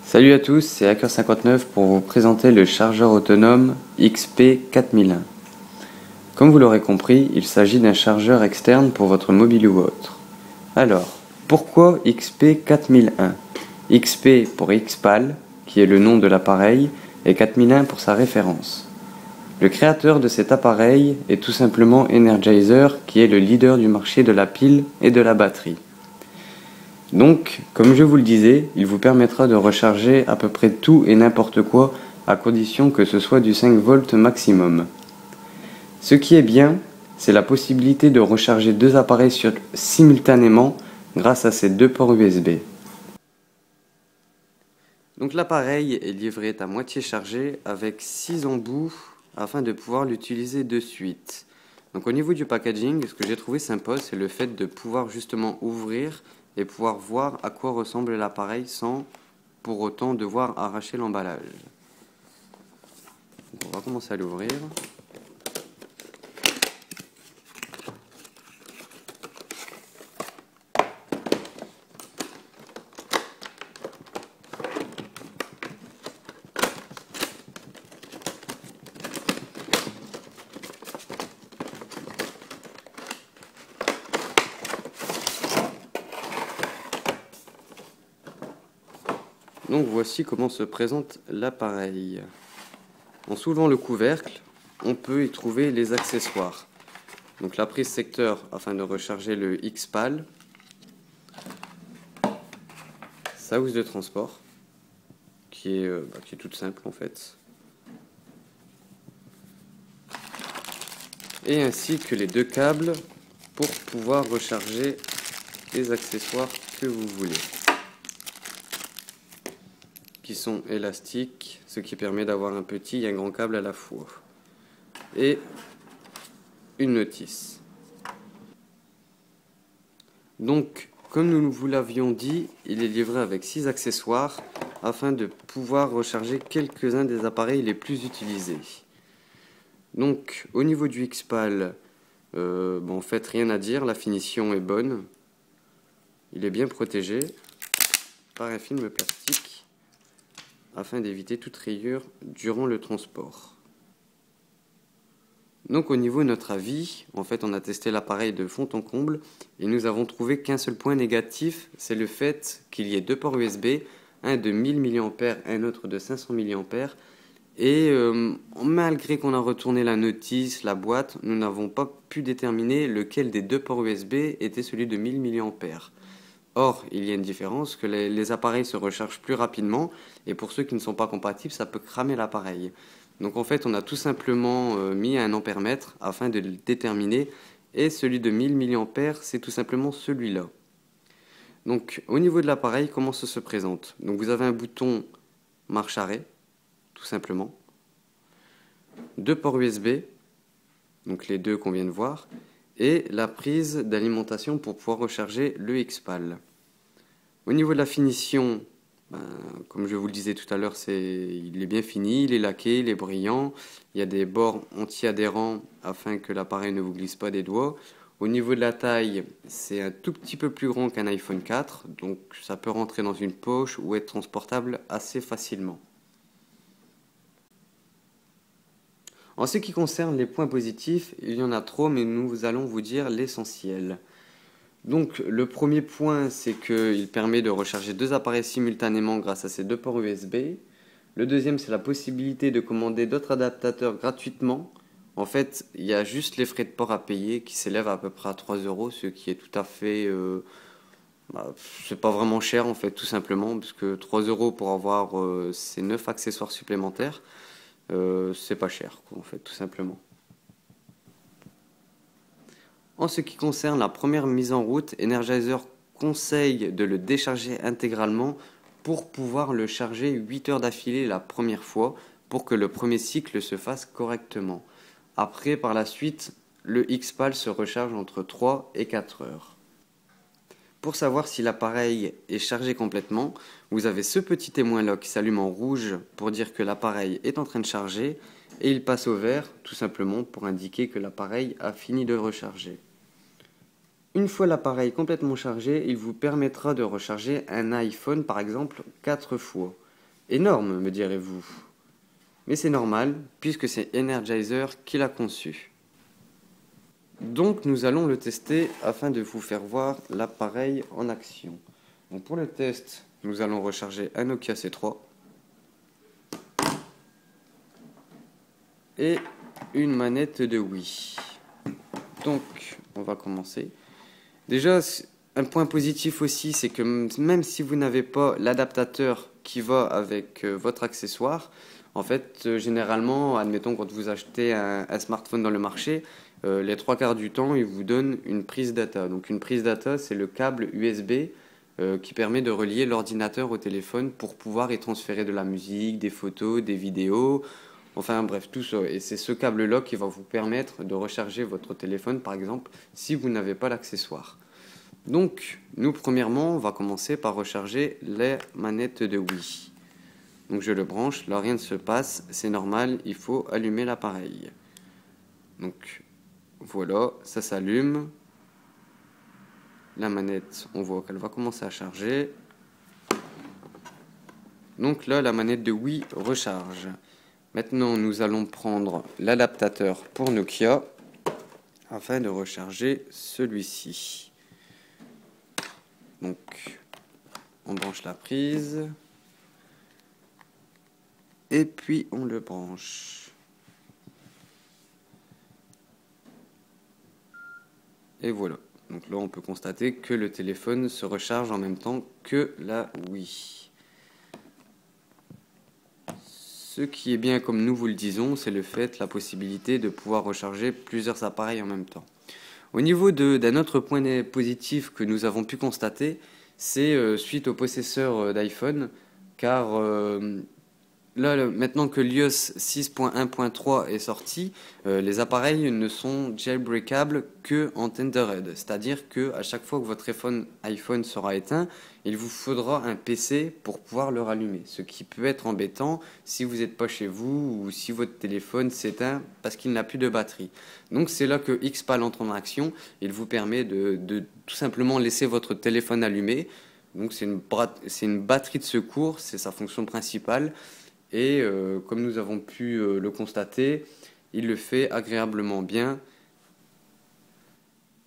Salut à tous, c'est Hacker59 pour vous présenter le chargeur autonome XP4001. Comme vous l'aurez compris, il s'agit d'un chargeur externe pour votre mobile ou autre. Alors, pourquoi XP4001 ? XP pour XPAL, qui est le nom de l'appareil, et 4001 pour sa référence. Le créateur de cet appareil est tout simplement Energizer, qui est le leader du marché de la pile et de la batterie. Donc, comme je vous le disais, il vous permettra de recharger à peu près tout et n'importe quoi, à condition que ce soit du 5 volts maximum. Ce qui est bien, c'est la possibilité de recharger deux appareils simultanément grâce à ces deux ports USB. Donc l'appareil est livré à moitié chargé avec 6 embouts afin de pouvoir l'utiliser de suite. Donc au niveau du packaging, ce que j'ai trouvé sympa, c'est le fait de pouvoir justement ouvrir et pouvoir voir à quoi ressemble l'appareil sans pour autant devoir arracher l'emballage. On va commencer à l'ouvrir. Donc voici comment se présente l'appareil. En soulevant le couvercle, on peut y trouver les accessoires. Donc la prise secteur afin de recharger le XPAL, sa housse de transport, qui est toute simple en fait, et ainsi que les deux câbles pour pouvoir recharger les accessoires que vous voulez, qui sont élastiques, ce qui permet d'avoir un petit et un grand câble à la fois, et une notice. Donc, comme nous vous l'avions dit, il est livré avec 6 accessoires afin de pouvoir recharger quelques-uns des appareils les plus utilisés. Donc, au niveau du XPAL, en fait, rien à dire, la finition est bonne. Il est bien protégé par un film plastique afin d'éviter toute rayure durant le transport. Donc au niveau de notre avis, en fait on a testé l'appareil de fond en comble et nous avons trouvé qu'un seul point négatif, c'est le fait qu'il y ait deux ports USB, un de 1000 mAh, un autre de 500 mAh. Et malgré qu'on a retourné la notice, la boîte, nous n'avons pas pu déterminer lequel des deux ports USB était celui de 1000 mAh. Or, il y a une différence, que les appareils se rechargent plus rapidement, et pour ceux qui ne sont pas compatibles, ça peut cramer l'appareil. Donc en fait, on a tout simplement mis un ampèremètre afin de le déterminer, et celui de 1000 mAh, c'est tout simplement celui-là. Donc au niveau de l'appareil, comment ça se présente? Donc vous avez un bouton marche-arrêt, tout simplement, deux ports USB, donc les deux qu'on vient de voir, et la prise d'alimentation pour pouvoir recharger le XPAL. Au niveau de la finition, comme je vous le disais tout à l'heure, il est bien fini, il est laqué, il est brillant. Il y a des bords anti-adhérents afin que l'appareil ne vous glisse pas des doigts. Au niveau de la taille, c'est un tout petit peu plus grand qu'un iPhone 4, donc ça peut rentrer dans une poche ou être transportable assez facilement. En ce qui concerne les points positifs, il y en a trop, mais nous allons vous dire l'essentiel. Donc le premier point, c'est qu'il permet de recharger deux appareils simultanément grâce à ces deux ports USB. Le deuxième, c'est la possibilité de commander d'autres adaptateurs gratuitement. En fait, il y a juste les frais de port à payer qui s'élèvent à peu près à 3 €, ce qui est tout à fait... c'est pas vraiment cher en fait, tout simplement, parce que 3 € pour avoir ces 9 accessoires supplémentaires, c'est pas cher, quoi, en fait, tout simplement. En ce qui concerne la première mise en route, Energizer conseille de le décharger intégralement pour pouvoir le charger 8 heures d'affilée la première fois pour que le premier cycle se fasse correctement. Après, par la suite, le XPAL se recharge entre 3 et 4 heures. Pour savoir si l'appareil est chargé complètement, vous avez ce petit témoin-là qui s'allume en rouge pour dire que l'appareil est en train de charger et il passe au vert tout simplement pour indiquer que l'appareil a fini de recharger. Une fois l'appareil complètement chargé, il vous permettra de recharger un iPhone par exemple 4 fois. Énorme, me direz-vous. Mais c'est normal, puisque c'est Energizer qui l'a conçu. Donc nous allons le tester afin de vous faire voir l'appareil en action. Donc pour le test, nous allons recharger un Nokia C3 et une manette de Wii. Donc on va commencer. Déjà, un point positif aussi, c'est que même si vous n'avez pas l'adaptateur qui va avec votre accessoire, en fait, généralement, admettons quand vous achetez un smartphone dans le marché, les trois quarts du temps, il vous donne une prise data. Donc une prise data, c'est le câble USB qui permet de relier l'ordinateur au téléphone pour pouvoir y transférer de la musique, des photos, des vidéos, enfin bref, tout ça. Et c'est ce câble-là qui va vous permettre de recharger votre téléphone, par exemple, si vous n'avez pas l'accessoire. Donc, nous, premièrement, on va commencer par recharger les manettes de Wii. Donc je le branche, là rien ne se passe, c'est normal, il faut allumer l'appareil. Donc voilà, ça s'allume. La manette, on voit qu'elle va commencer à charger. Donc là, la manette de Wii recharge. Maintenant, nous allons prendre l'adaptateur pour Nokia afin de recharger celui-ci. Donc, on branche la prise. Et puis, on le branche. Et voilà. Donc là, on peut constater que le téléphone se recharge en même temps que la Wii. Ce qui est bien, comme nous vous le disons, c'est le fait, la possibilité de pouvoir recharger plusieurs appareils en même temps. Au niveau d'un autre point positif que nous avons pu constater, c'est suite au possesseur d'iPhone, car là, maintenant que l'iOS 6.1.3 est sorti, les appareils ne sont jailbreakables que en Thunderhead. C'est-à-dire que à chaque fois que votre iPhone sera éteint, il vous faudra un PC pour pouvoir le rallumer. Ce qui peut être embêtant si vous n'êtes pas chez vous ou si votre téléphone s'éteint parce qu'il n'a plus de batterie. Donc c'est là que Xpal entre en action. Il vous permet de tout simplement laisser votre téléphone allumé. Donc c'est une batterie de secours, c'est sa fonction principale. Et comme nous avons pu le constater, il le fait agréablement bien.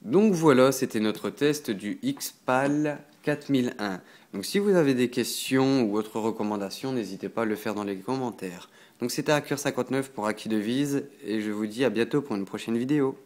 Donc voilà, c'était notre test du Xpal 4001. Donc si vous avez des questions ou autres recommandations, n'hésitez pas à le faire dans les commentaires. Donc c'était Hacker59 pour Aki Devise et je vous dis à bientôt pour une prochaine vidéo.